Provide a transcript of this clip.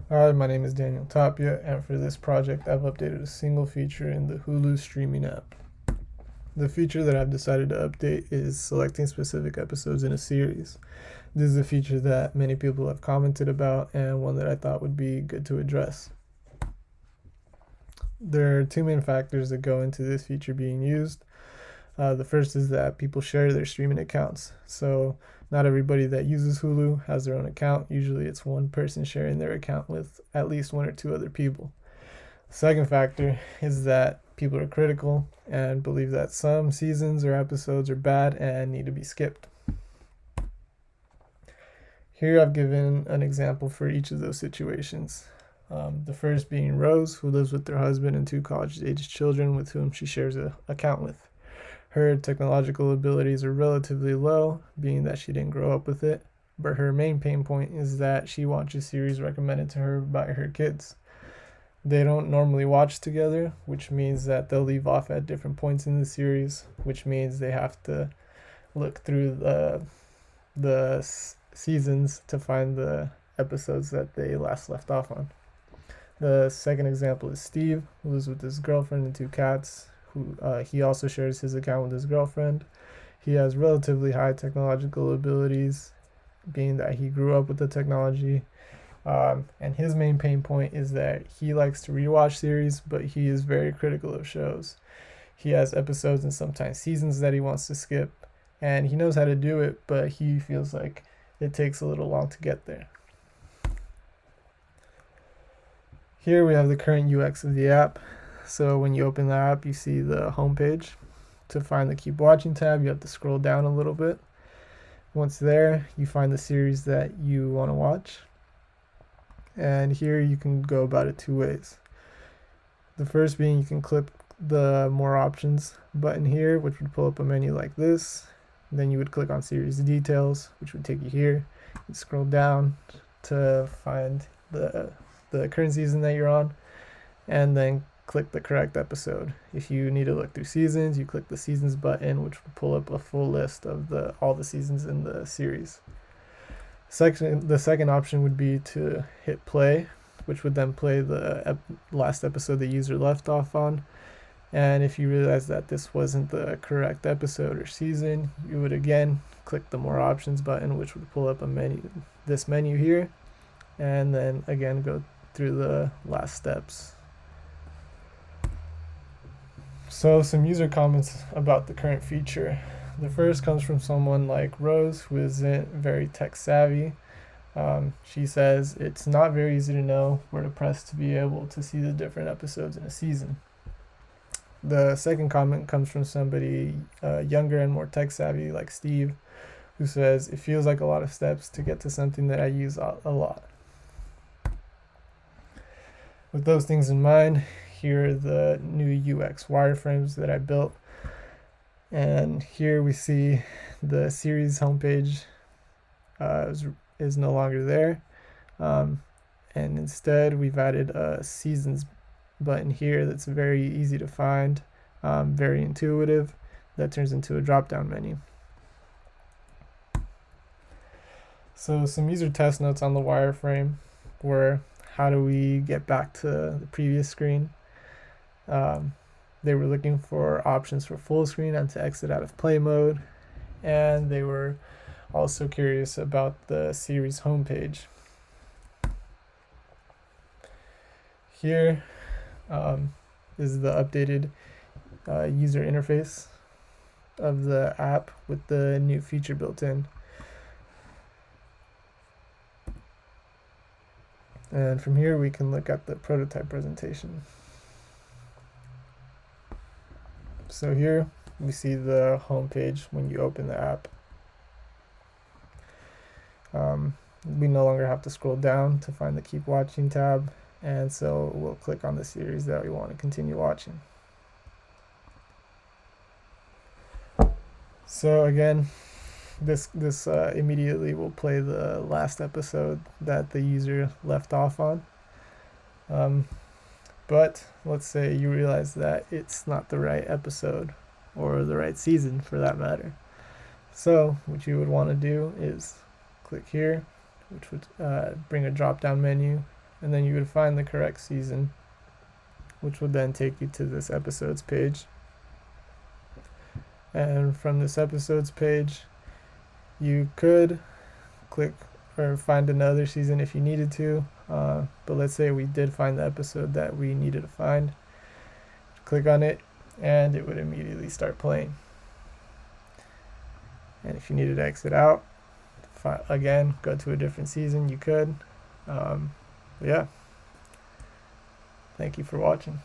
Hi, my name is Daniel Tapia, and for this project, I've updated a single feature in the Hulu streaming app. The feature that I've decided to update is selecting specific episodes in a series. This is a feature that many people have commented about, and one that I thought would be good to address. There are two main factors that go into this feature being used. The first is that people share their streaming accounts. So, not everybody that uses Hulu has their own account. Usually, it's one person sharing their account with at least one or two other people. The second factor is that people are critical and believe that some seasons or episodes are bad and need to be skipped. Here I've given an example for each of those situations. The first being Rose, who lives with their husband and two college-aged children with whom she shares an account with. Her technological abilities are relatively low, being that she didn't grow up with it, but her main pain point is that she watches series recommended to her by her kids. They don't normally watch together, which means that they'll leave off at different points in the series, which means they have to look through the seasons to find the episodes that they last left off on. The second example is Steve, who lives with his girlfriend and two cats. He also shares his account with his girlfriend. He has relatively high technological abilities, being that he grew up with the technology. And his main pain point is that he likes to rewatch series, but he is very critical of shows. He has episodes and sometimes seasons that he wants to skip, and he knows how to do it, but he feels like it takes a little long to get there. Here we have the current UX of the app. So when you open the app, you see the home page. To find the Keep Watching tab, you have to scroll down a little bit. Once there, you find the series that you want to watch. And here you can go about it two ways. The first being you can click the More Options button here, which would pull up a menu like this. Then you would click on Series Details, which would take you here. You scroll down to find the current season that you're on, and then click the correct episode. If you need to look through seasons, you click the Seasons button, which will pull up a full list of all the seasons in the series. The second option would be to hit play, which would then play the last episode the user left off on. And if you realize that this wasn't the correct episode or season, you would again click the More Options button, which would pull up this menu here, and then again go through the last steps. So some user comments about the current feature. The first comes from someone like Rose, who isn't very tech savvy. She says it's not very easy to know where to press to be able to see the different episodes in a season. The second comment comes from somebody younger and more tech savvy like Steve, who says it feels like a lot of steps to get to something that I use a lot. With those things in mind, here are the new UX wireframes that I built. And here we see the series homepage is no longer there. And instead, we've added a seasons button here that's very easy to find, very intuitive, that turns into a drop down menu. So, some user test notes on the wireframe were how do we get back to the previous screen? They were looking for options for full screen and to exit out of play mode, and they were also curious about the series homepage. Here is the updated user interface of the app with the new feature built in. And from here we can look at the prototype presentation. So here we see the home page when you open the app. We no longer have to scroll down to find the Keep Watching tab, and so we'll click on the series that we want to continue watching. So again, this immediately will play the last episode that the user left off on. But let's say you realize that it's not the right episode or the right season for that matter. So what you would want to do is click here, which would bring a drop down menu, and then you would find the correct season, which would then take you to this episodes page. And from this episodes page, you could click or find another season if you needed to, but let's say we did find the episode that we needed to find. Click on it and it would immediately start playing. And if you needed to exit out, again, go to a different season, you could. Yeah. Thank you for watching.